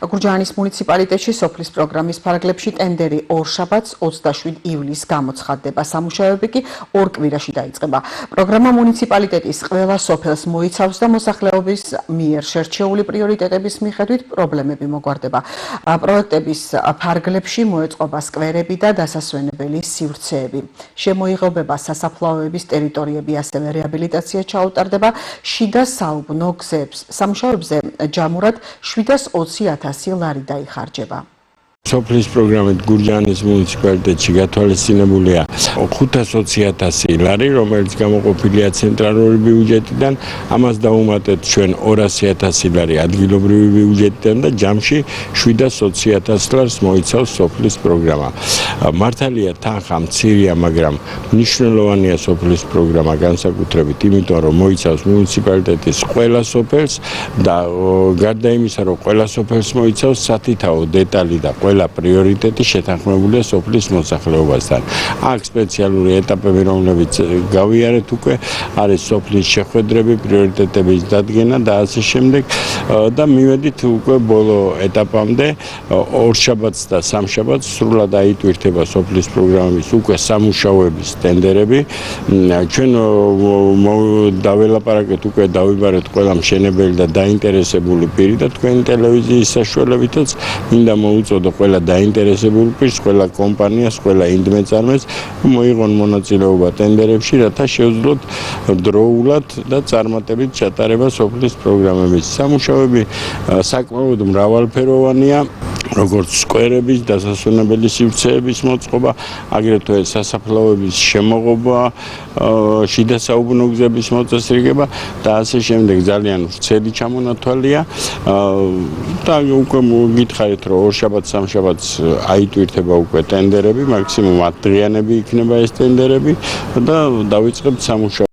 გურჯაანის მუნიციპალიტეტში სოფლის პროგრამის ფარგლებში ტენდერი ორშაბათს 27 ივლისს გამოცხადდება. სამუშაოები კი ორ კვირაში დაიწყება. პროგრამა მუნიციპალიტეტის ყველა სოფელს მოიცავს და მოსახლეობის მიერ შერჩეული პრიორიტეტების მიხედვით პრობლემები მოგვარდება. პროექტების ფარგლებში მოეწყობა სკვერები და დასასვენებელი სივრცეები. შემოიღობება სასაფლაოების ტერიტორიები, ასევე რეაბილიტაცია ჩაუტარდება შიდა საუბნო გზებს. სამუშაოებზე ჯამურად 720,000 ლარი დაიხარჯება. სოფლის პროგრამით გურჯაანის მუნიციპალიტეტში გათვალისწინებულია 520,000 ლარი, რომელიც გამოყოფილია ცენტრალური ბიუჯეტიდან, ამას დავუმატეთ ჩვენ 200,000 ლარი ადგილობრივი ბიუჯეტიდან და ჯამში 720,000 ლარს მოიცავს სოფლის პროგრამა. მართალია თანხა მცირეა, მაგრამ მნიშვნელოვანია სოფლის პროგრამა განსაკუთრებით, იმიტომ რომ მოიცავს მუნიციპალიტეტის ყველა სოფელს და გარდა იმისა, რომ ყველა სოფელს მოიცავს, სათითაო დეტალი და ყველა პრიორიტეტი შეთანხმებულია სოფლის მოსახლეობასთან. აქ სპეციალური ეტაპები, რომლებიც გავიარეთ უკვე, არის სოფლის შეხვედრები, პრიორიტეტების დადგენა და ასე შემდეგ და მივედით უკვე ბოლო ეტაპამდე. ორშაბათს და სამშაბათს სრულად აიტვირთება სოფლის პროგრამის უკვე სამუშაოების ტენდერები. ჩვენ დაველაპარაკეთ უკვე დავიბარეთ ყველა მშენებელი და დაინტერესებული პირი და თქვენი ტელევიზიის საშუალებითაც მინდა მოუწოდო ყველა დაინტერესებულ პირს, ყველა კომპანიას, ყველა ინდმეწარმეს მოიღონ მონაწილეობა ტენდერებში, რათა შეუძლოთ დროულად და წარმატებით ჩატარება სოფლის პროგრამების. სამუშაოები საკმაოდ მრავალფეროვანია, როგორც სკვერების, დასასვენებელი სივრცეების მოწყობა, აგრეთვე სასაფლაოების შემოღობა, შიდა საუბნო გზების მოწესრიგება და ასე შემდეგ. ძალიან ვრცელი ჩამონათვალია და უკვე გითხარით, რომ ორშაბათს სამშაბათს აიტვირთება უკვე ტენდერები, მაქსიმუმ 10 დღიანები იქნება ეს ტენდერები და დავიწყებთ სამუშაო.